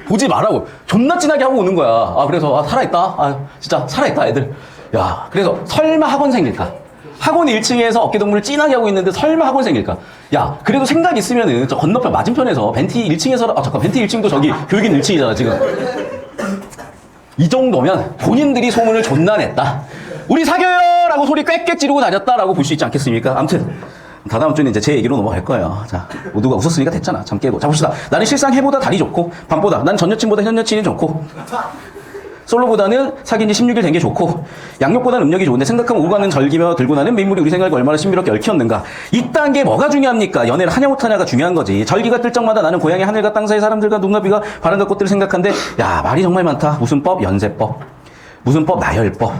A: 보지 말라고. 존나 진하게 하고 오는 거야. 그래서 살아있다. 진짜 살아있다 애들. 야 그래서 설마 학원생일까? 학원 1층에서 어깨동무를 찐하게 하고 있는데 설마 학원 생길까? 야, 그래도 생각 있으면은 저 건너편 맞은편에서 벤티 1층에서, 잠깐, 벤티 1층도 저기 교육인 1층이잖아, 지금. 이 정도면 본인들이 소문을 존나 냈다. 우리 사겨요! 라고 소리 꽥꽥 지르고 다녔다라고 볼 수 있지 않겠습니까? 아무튼. 다다음 주는 이제 제 얘기로 넘어갈 거예요. 자, 모두가 웃었으니까 됐잖아. 잠 깨고. 자, 봅시다. 나는 실상 해보다 달이 좋고, 밤보다, 난 전 여친보다 현 여친이 좋고, 솔로보다는 사귄 지 16일 된 게 좋고, 양력보다는 음력이 좋은데 생각하면 오고 가는 절기며 들고 나는 민물이 우리 생각을 얼마나 신비롭게 얽혔는가. 이딴 게 뭐가 중요합니까? 연애를 하냐 못하냐가 중요한 거지. 절기가 뜰 적마다 나는 고향의 하늘과 땅 사이 사람들과 눈과 비가 바람과 꽃들을 생각한데, 야, 말이 정말 많다. 무슨 법? 연세법. 무슨 법? 나열법.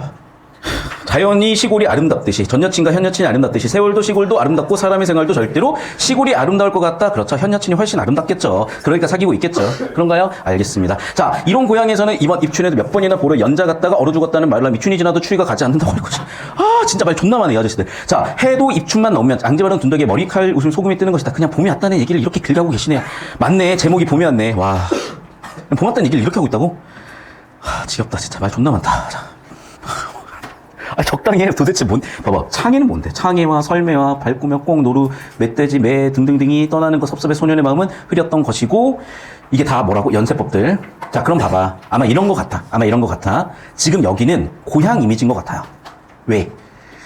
A: 자연이 시골이 아름답듯이, 전 여친과 현 여친이 아름답듯이, 세월도 시골도 아름답고 사람의 생활도 절대로 시골이 아름다울 것 같다. 그렇죠. 현 여친이 훨씬 아름답겠죠. 그러니까 사귀고 있겠죠. 그런가요? 알겠습니다. 자, 이런 고향에서는 이번 입춘에도 몇 번이나 보러 연자 갔다가 얼어 죽었다는 말로 입춘이 지나도 추위가 가지 않는다고 하는 거지. 아, 진짜 말 존나 많네, 이 아저씨들. 자, 해도 입춘만 넘으면 앙제바른 둔덕에 머리칼 웃음 소금이 뜨는 것이다. 그냥 봄이 왔다는 얘기를 이렇게 길게 계시네요. 맞네. 제목이 봄이 왔네. 와. 봄 왔다는 얘기를 이렇게 하고 있다고? 하, 지겹다. 진짜 말 존나 많다. 자. 아, 적당히 해. 도대체 봐봐. 창해는 뭔데? 창해와 설매와 발꾸며 꼭 노루, 멧돼지, 매 등등등이 떠나는 것 섭섭의 소년의 마음은 흐렸던 것이고, 이게 다 뭐라고? 연세법들. 자, 그럼 봐봐. 아마 이런 것 같아. 지금 여기는 고향 이미지인 것 같아요. 왜?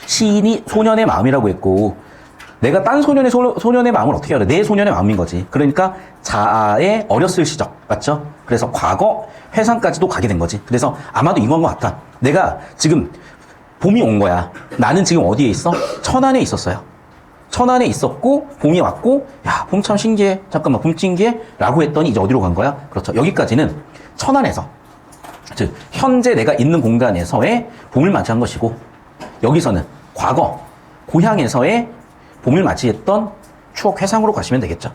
A: 시인이 소년의 마음이라고 했고, 내가 딴 소년의 마음을 어떻게 알아? 내 소년의 마음인 거지. 그러니까 자아의 어렸을 시절. 맞죠? 그래서 과거, 회상까지도 가게 된 거지. 그래서 아마도 이건 것 같아. 내가 지금 봄이 온 거야. 나는 지금 어디에 있어? 천안에 있었어요. 천안에 있었고 봄이 왔고, 야, 봄 참 신기해. 잠깐만, 봄 신기해? 라고 했더니 이제 어디로 간 거야? 그렇죠. 여기까지는 천안에서, 즉 현재 내가 있는 공간에서의 봄을 맞이한 것이고, 여기서는 과거, 고향에서의 봄을 맞이했던 추억 회상으로 가시면 되겠죠.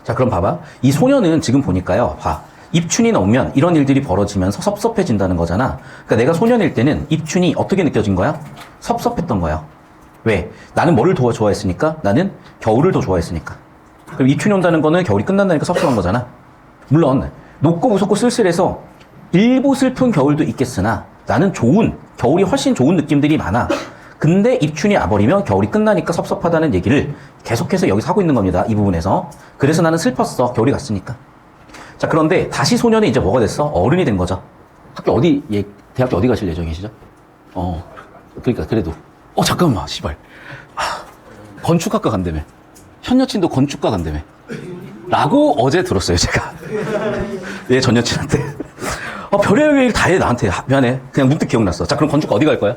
A: 자, 그럼 봐봐. 이 소녀는 지금 보니까요. 봐. 입춘이 넘으면 이런 일들이 벌어지면서 섭섭해진다는 거잖아. 그러니까 내가 소년일 때는 입춘이 어떻게 느껴진 거야? 섭섭했던 거야. 왜? 나는 뭐를 더 좋아했으니까? 나는 겨울을 더 좋아했으니까. 그럼 입춘이 온다는 거는 겨울이 끝난다니까 섭섭한 거잖아. 물론 높고 무섭고 쓸쓸해서 일부 슬픈 겨울도 있겠으나 나는 겨울이 훨씬 좋은 느낌들이 많아. 근데 입춘이 와버리면 겨울이 끝나니까 섭섭하다는 얘기를 계속해서 여기서 하고 있는 겁니다. 이 부분에서. 그래서 나는 슬펐어. 겨울이 갔으니까. 자, 그런데 다시 소년이 이제 뭐가 됐어? 어른이 된 거죠. 대학교 어디 가실 예정이시죠? 그러니까 그래도. 잠깐만, 씨발. 건축학과 간다며. 현 여친도 건축과 간다며. 라고 어제 들었어요, 제가. 예, 전 여친한테. 별의별 얘기를 다 해, 나한테. 미안해. 그냥 문득 기억났어. 자, 그럼 건축과 어디 갈 거야?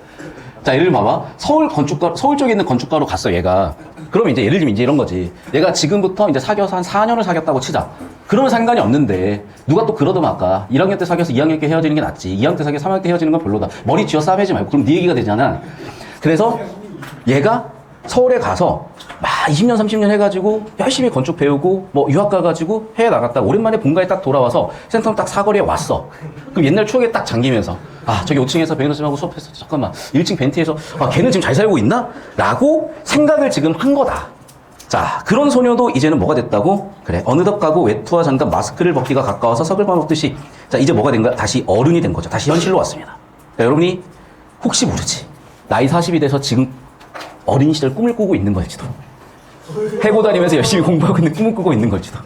A: 자, 예를 봐봐. 서울 쪽에 있는 건축가로 갔어, 얘가. 그럼 이제 예를 들면 이제 이런 거지. 얘가 지금부터 이제 사귀어서 한 4년을 사귀었다고 치자. 그러면 상관이 없는데, 누가 또 그러더만 아까 1학년 때 사귀어서 2학년 때 헤어지는 게 낫지. 2학년 때 사귀어서 3학년 때 헤어지는 건 별로다. 머리 쥐어 싸매지 말고. 그럼 네 얘기가 되잖아. 그래서 얘가 서울에 가서 막 20년, 30년 해가지고 열심히 건축 배우고 뭐 유학 가가지고 해외 나갔다가 오랜만에 본가에 딱 돌아와서 센텀 딱 사거리에 왔어. 그럼 옛날 추억에 딱 잠기면서, 저기 5층에서 배우는 선생님하고 수업했어. 잠깐만, 1층 벤티에서 걔는 지금 잘 살고 있나? 라고 생각을 지금 한 거다. 자, 그런 소녀도 이제는 뭐가 됐다고? 그래, 어느덧 가고 외투와 장갑 마스크를 벗기가 가까워서 석을 봐먹듯이, 자, 이제 뭐가 된 거야? 다시 어른이 된 거죠. 다시 현실로 왔습니다. 자, 여러분이 혹시 모르지, 나이 40이 돼서 지금 어린 시절 꿈을 꾸고 있는 걸지도, 해고 다니면서 열심히 공부하고 있는 꿈을 꾸고 있는 걸지도.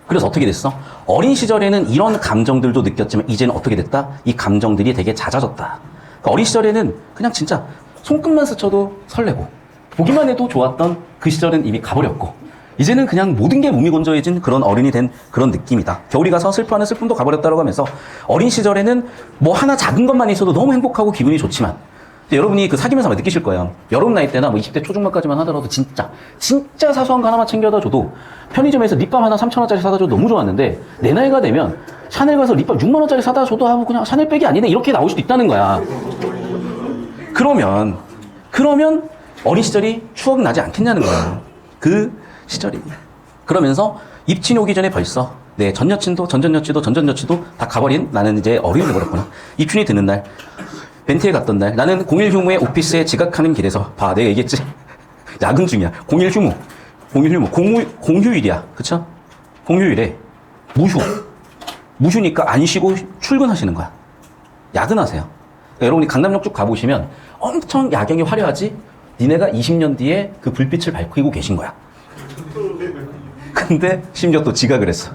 A: 그래서 어떻게 됐어? 어린 시절에는 이런 감정들도 느꼈지만 이제는 어떻게 됐다? 이 감정들이 되게 잦아졌다. 그러니까 어린 시절에는 그냥 진짜 손끝만 스쳐도 설레고 보기만 해도 좋았던 그 시절은 이미 가버렸고, 이제는 그냥 모든 게 무미건조해진 그런 어른이 된 그런 느낌이다. 겨울이 가서 슬퍼하는 슬픔도 가버렸다고 하면서, 어린 시절에는 뭐 하나 작은 것만 있어도 너무 행복하고 기분이 좋지만, 여러분이 그 사귀면서 아마 느끼실 거예요. 여러분 나이 때나 뭐 20대 초중반까지만 하더라도 진짜 사소한 거 하나만 챙겨다 줘도, 편의점에서 립밤 하나 3,000원짜리 사다 줘도 너무 좋았는데, 내 나이가 되면 샤넬 가서 립밤 6만 원짜리 사다 줘도 하고 그냥 샤넬백이 아니네 이렇게 나올 수도 있다는 거야. 그러면 어린 시절이 추억 나지 않겠냐는 거야. 그 시절이. 그러면서 입춘이 오기 전에 벌써 내 전 여친도 전 여친도 다 가버린 나는 이제 어른이 되버렸구나. 입춘이 드는 날, 벤트에 갔던 날, 나는 01 휴무의 오피스에 지각하는 길에서, 내가 얘기했지. 야근 중이야. 01 휴무. 공휴일이야. 그쵸? 공휴일에 무휴니까 안 쉬고 출근하시는 거야. 야근하세요. 그러니까 여러분이 강남역 쪽 가보시면 엄청 야경이 화려하지? 니네가 20년 뒤에 그 불빛을 밝히고 계신 거야. 근데 심지어 또 지각을 했어.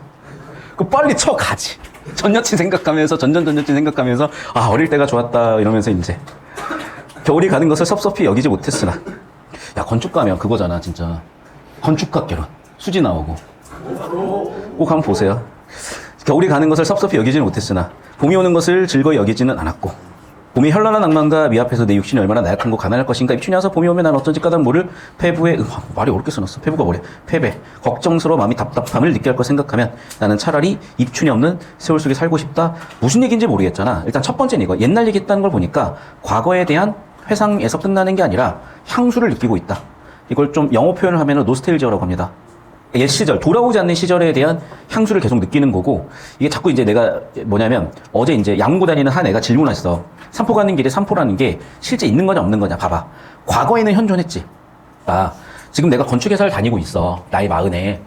A: 그 빨리 쳐가지. 전 여친 생각하면서, 전 여친 생각하면서, 아, 어릴 때가 좋았다, 이러면서 이제. 겨울이 가는 것을 섭섭히 여기지 못했으나. 야, 건축 가면 그거잖아, 진짜. 건축학 결혼. 수지 나오고. 꼭 한번 보세요. 겨울이 가는 것을 섭섭히 여기지는 못했으나, 봄이 오는 것을 즐거이 여기지는 않았고, 봄이 현란한 낭만과 미앞에서 내 육신이 얼마나 나약한고 가난할 것인가. 입춘이 와서 봄이 오면 난 어쩐지 까닭 모를 패부의 말이 어렵게 써놨어. 패부가 뭐래? 패배. 걱정스러워 마음이 답답함을 느끼 할 걸 생각하면 나는 차라리 입춘이 없는 세월 속에 살고 싶다. 무슨 얘기인지 모르겠잖아. 일단 첫 번째는 이거. 옛날 얘기했다는 걸 보니까 과거에 대한 회상에서 끝나는 게 아니라 향수를 느끼고 있다. 이걸 좀 영어 표현을 하면 노스텔지어라고 합니다. 옛 시절, 돌아오지 않는 시절에 대한 향수를 계속 느끼는 거고, 이게 자꾸 이제 내가 뭐냐면, 어제 이제 양고 다니는 한 애가 질문했어. 산포 가는 길에 산포라는 게 실제 있는 거냐 없는 거냐 봐봐. 과거에는 현존했지. 아, 지금 내가 건축회사를 다니고 있어. 나이 40에.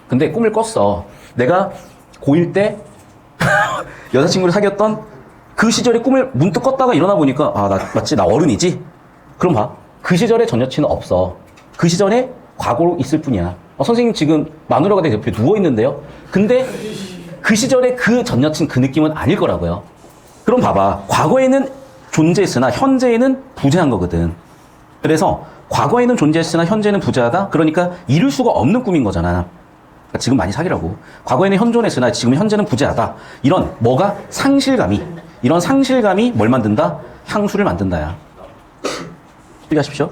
A: 근데 꿈을 꿨어. 내가 고1 때 여자친구를 사귀었던 그 시절의 꿈을 문득 꿨다가 일어나 보니까, 아, 맞지? 나 어른이지? 그럼 봐. 그 시절에 전 여친은 없어. 그 시절에 과거로 있을 뿐이야. 선생님 지금 마누라가 내 옆에 누워있는데요? 근데 그 시절에 그 전 여친 그 느낌은 아닐 거라고요. 그럼 봐봐. 과거에는 존재했으나 현재에는 부재한 거거든. 그래서 과거에는 존재했으나 현재는 부재하다? 그러니까 이룰 수가 없는 꿈인 거잖아. 그러니까 지금 많이 사귀라고. 과거에는 현존했으나 지금 현재는 부재하다. 이런 뭐가 상실감이, 이런 상실감이 뭘 만든다? 향수를 만든다야. 이해하십시오.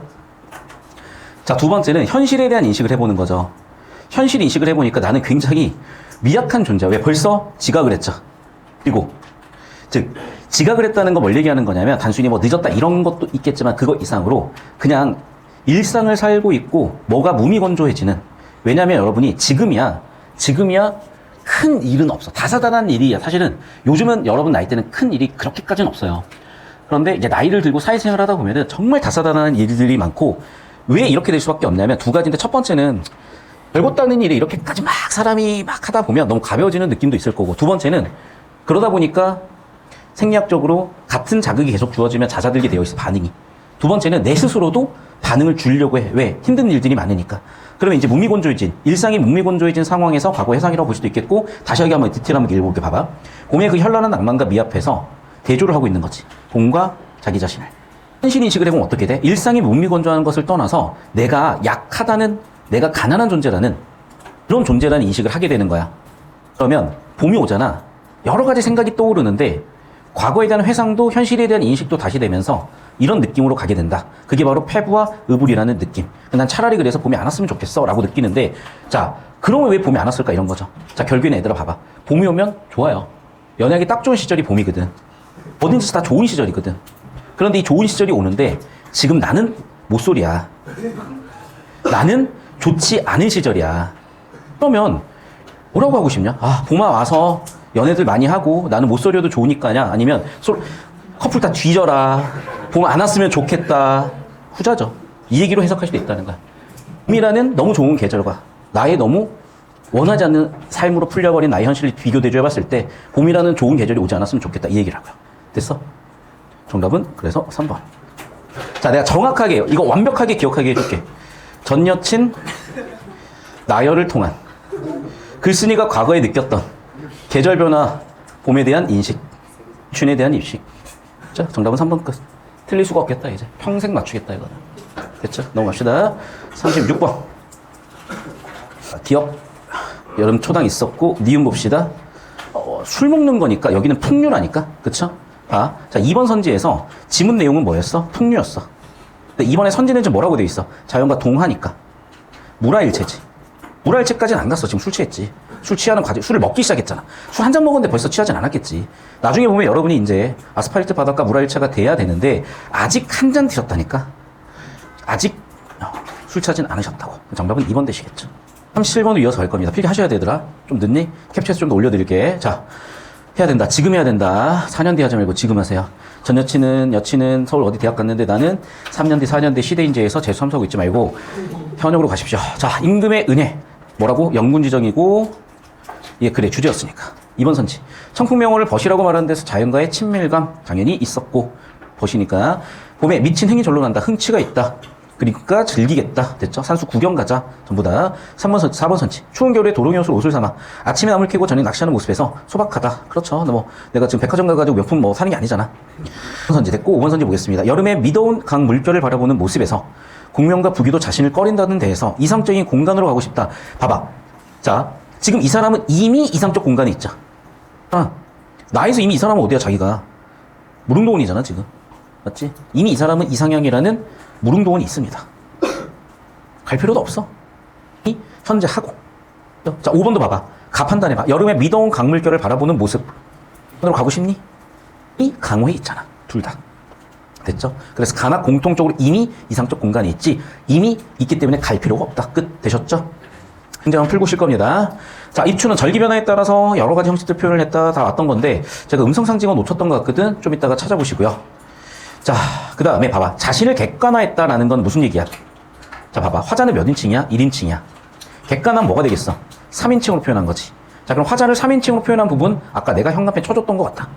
A: 자, 두 번째는 현실에 대한 인식을 해보는 거죠. 현실 인식을 해보니까 나는 굉장히 미약한 존재야. 왜? 벌써 지각을 했죠. 그리고 즉 지각을 했다는 거 뭘 얘기하는 거냐면 단순히 뭐 늦었다 이런 것도 있겠지만 그거 이상으로 그냥 일상을 살고 있고 뭐가 무미건조해지는. 왜냐하면 여러분이 지금이야 큰 일은 없어. 다사다난한 일이야. 사실은 요즘은 여러분 나이 때는 큰 일이 그렇게까지는 없어요. 그런데 이제 나이를 들고 사회생활을 하다 보면은 정말 다사다난한 일들이 많고, 왜 이렇게 될 수밖에 없냐면 두 가지인데, 첫 번째는 별것도 아닌 일이 이렇게까지 막 사람이 막 하다 보면 너무 가벼워지는 느낌도 있을 거고, 두 번째는 그러다 보니까 생리학적으로 같은 자극이 계속 주어지면 잦아들게 되어 있어, 반응이. 두 번째는 내 스스로도 반응을 주려고 해. 왜? 힘든 일들이 많으니까. 그러면 이제 무미건조해진, 일상이 무미건조해진 상황에서 과거 해상이라고 볼 수도 있겠고, 다시 여기 한번 디테일 한번 읽어볼게. 봐봐. 봄의 그 현란한 낭만과 미앞에서 대조를 하고 있는 거지. 봄과 자기 자신을. 현실 인식을 해보면 어떻게 돼? 일상이 무미건조한 것을 떠나서 내가 약하다는, 내가 가난한 존재라는 그런 존재라는 인식을 하게 되는 거야. 그러면 봄이 오잖아. 여러 가지 생각이 떠오르는데 과거에 대한 회상도 현실에 대한 인식도 다시 되면서 이런 느낌으로 가게 된다. 그게 바로 패부와 의불이라는 느낌. 난 차라리 그래서 봄이 안 왔으면 좋겠어 라고 느끼는데, 자, 그러면 왜 봄이 안 왔을까 이런 거죠. 자, 결국에는 얘들아 봐봐. 봄이 오면 좋아요. 연애하기 딱 좋은 시절이 봄이거든. 뭐든지 다 좋은 시절이거든. 그런데 이 좋은 시절이 오는데 지금 나는 모쏠이야. 나는 좋지 않은 시절이야. 그러면 뭐라고 하고 싶냐? 아, 봄아 와서 연애들 많이 하고 나는 모쏠이어도 좋으니까냐? 아니면 커플 다 뒤져라. 봄 안 왔으면 좋겠다. 후자죠. 이 얘기로 해석할 수도 있다는 거야. 봄이라는 너무 좋은 계절과 나의 너무 원하지 않는 삶으로 풀려버린 나의 현실을 비교대조해 봤을 때 봄이라는 좋은 계절이 오지 않았으면 좋겠다. 이 얘기라고요. 됐어? 정답은 그래서 3번. 자, 내가 정확하게 이거 완벽하게 기억하게 해줄게. 전 여친 나열을 통한 글쓴이가 과거에 느꼈던 계절 변화, 봄에 대한 인식, 춘에 대한 입식. 자, 정답은 3번 끝. 틀릴 수가 없겠다. 이제 평생 맞추겠다 이거는. 됐죠? 넘어갑시다. 36번. 기억 여름 초당 있었고 니은 봅시다. 술 먹는 거니까 여기는 풍류라니까. 그쵸? 자, 2번 선지에서 지문 내용은 뭐였어? 풍류였어. 근데 이번에 선지는 좀 뭐라고 돼 있어? 자연과 동하니까. 무라일체지. 무라일체까지는 안 갔어. 지금 술 취했지. 술 취하는 과정, 술을 먹기 시작했잖아. 술 한 잔 먹었는데 벌써 취하진 않았겠지. 나중에 보면 여러분이 이제 아스팔트 바닷가 무라일체가 돼야 되는데 아직 한 잔 드셨다니까. 아직 술 취하진 않으셨다고. 정답은 2번 되시겠죠. 37번으로 이어서 갈 겁니다. 필기 하셔야 되더라. 좀 늦니? 캡처해서 좀 더 올려드릴게. 자, 해야 된다. 지금 해야 된다. 4년 뒤 하지 말고 지금 하세요. 전 여친은 서울 어디 대학 갔는데 나는 3년 뒤, 4년 뒤 시대인재에서 재수 참석하고 있지 말고 현역으로 가십시오. 자, 임금의 은혜. 뭐라고? 영군지정이고, 예, 그래, 주제였으니까. 2번 선지. 청풍명호를 벗이라고 말하는 데서 자연과의 친밀감 당연히 있었고, 벗이니까. 봄에 미친 흥이 절로 난다. 흥취가 있다. 그러니까 즐기겠다. 됐죠? 산수 구경 가자. 전부 다 3번 선지, 4번 선지. 추운 겨울에 도롱이 옷을 옷을 삼아 아침에 나물 캐고 저녁 낚시하는 모습에서 소박하다. 그렇죠. 뭐 내가 지금 백화점 가가지고 명품 뭐 사는 게 아니잖아. 5번 선지 됐고 5번 선지 보겠습니다. 여름에 미더운 강 물결을 바라보는 모습에서 공명과 부귀도 자신을 꺼린다는 데에서 이상적인 공간으로 가고 싶다. 봐봐. 자, 지금 이 사람은 이미 이상적 공간에 있죠. 나에서 이미 이 사람은 어디야 자기가. 무릉도원이잖아 지금. 맞지? 이미 이 사람은 이상향이라는 무릉도원이 있습니다. 갈 필요도 없어. 현재 하고. 자, 5번도 봐봐. 가 판단해봐. 여름에 미더운 강물결을 바라보는 모습. 으로 가고 싶니? 이 강호에 있잖아. 둘 다. 됐죠? 그래서 가나 공통적으로 이미 이상적 공간이 있지. 이미 있기 때문에 갈 필요가 없다. 끝. 되셨죠? 문제만 풀고 실 겁니다. 자, 입추는 절기 변화에 따라서 여러 가지 형식들 표현을 했다 다 왔던 건데 제가 음성상징어 놓쳤던 것 같거든. 좀 이따가 찾아보시고요. 자, 그 다음에 봐봐. 자신을 객관화했다라는 건 무슨 얘기야? 자, 봐봐. 화자는 몇 인칭이야? 1인칭이야. 객관화는 뭐가 되겠어? 3인칭으로 표현한 거지. 자, 그럼 화자를 3인칭으로 표현한 부분 아까 내가 현관펜 쳐줬던 것 같아.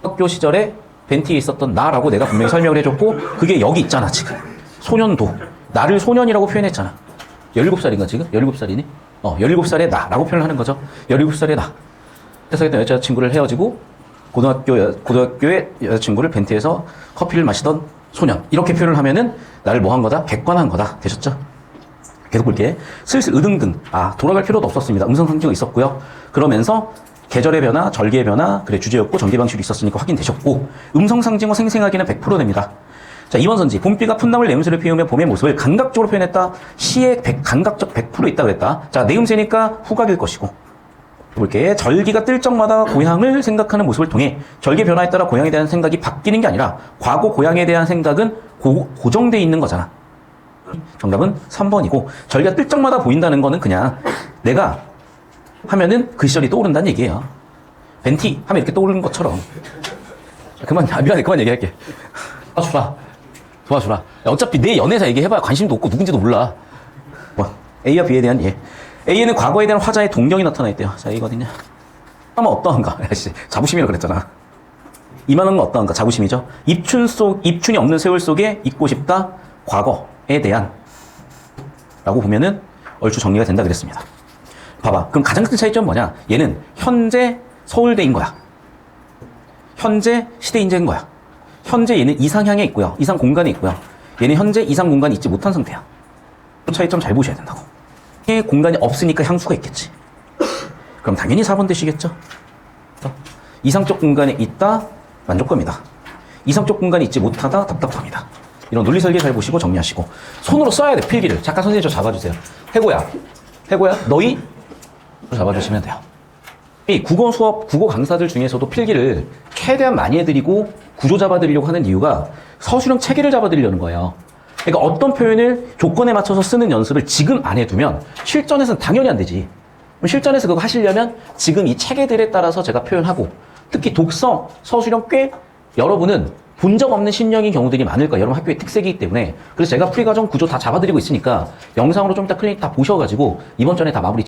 A: 학교 시절에 벤티에 있었던 나라고 내가 분명히 설명을 해줬고 그게 여기 있잖아 지금. 소년도. 나를 소년이라고 표현했잖아. 17살인가 지금? 17살이니? 17살의 나라고 표현을 하는 거죠. 17살의 나. 회사에 있던 여자친구를 헤어지고 고등학교의 여자친구를 벤티에서 커피를 마시던 소년. 이렇게 표현을 하면은 나를 뭐 한 거다? 객관화한 거다. 되셨죠? 계속 볼게. 슬슬 으등등. 돌아갈 필요도 없었습니다. 음성상징어 있었고요. 그러면서 계절의 변화, 절기의 변화, 그래 주제였고 전개 방식이 있었으니까 확인되셨고 음성상징어 생생하기는 100% 됩니다. 자, 2번 선지. 봄비가 풋나물 내음새를 피우며 봄의 모습을 감각적으로 표현했다. 시의 감각적 100% 있다 그랬다. 자, 내음새니까 후각일 것이고. 볼게. 절기가 뜰 적마다 고향을 생각하는 모습을 통해 절기 변화에 따라 고향에 대한 생각이 바뀌는 게 아니라 과거 고향에 대한 생각은 고정돼 있는 거잖아. 정답은 3번이고 절기가 뜰 적마다 보인다는 거는 그냥 내가 하면은 그 시절이 떠오른다는 얘기예요. 벤티 하면 이렇게 떠오르는 것처럼. 미안해. 그만 얘기할게. 도와주라. 어차피 내 연애사 얘기해봐야 관심도 없고 누군지도 몰라. A와 B에 대한 예. A에는 과거에 대한 화자의 동경이 나타나 있대요. 자, A가 어딨냐? 하면 어떠한가? 자부심이라고 그랬잖아. 이만한 건 어떠한가? 자부심이죠. 입춘이 없는 세월 속에 있고 싶다. 과거에 대한 라고 보면은 얼추 정리가 된다 그랬습니다. 봐봐. 그럼 가장 큰 차이점은 뭐냐? 얘는 현재 서울대인 거야. 현재 시대인재인 거야. 현재 얘는 이상향에 있고요. 이상 공간에 있고요. 얘는 현재 이상 공간이 있지 못한 상태야. 그 차이점 잘 보셔야 된다고. 공간이 없으니까 향수가 있겠지. 그럼 당연히 4번 되시겠죠? 이상적 공간에 있다, 만족감이다. 이상적 공간이 있지 못하다, 답답합니다. 이런 논리 설계 잘 보시고 정리하시고. 손으로 써야 돼, 필기를. 잠깐 선생님 저 잡아주세요. 해고야, 너희 잡아주시면 돼요. 이 국어 수업, 국어 강사들 중에서도 필기를 최대한 많이 해드리고 구조 잡아드리려고 하는 이유가 서술형 체계를 잡아드리려는 거예요. 그러니까 어떤 표현을 조건에 맞춰서 쓰는 연습을 지금 안 해두면 실전에서는 당연히 안 되지. 실전에서 그거 하시려면 지금 이 체계들에 따라서 제가 표현하고 특히 독서, 서술형 꽤 여러분은 본 적 없는 신형인 경우들이 많을 거예요. 여러분 학교의 특색이기 때문에. 그래서 제가 풀이과정 구조 다 잡아드리고 있으니까 영상으로 좀 이따 클리닉 다 보셔가지고 이번 전에 다 마무리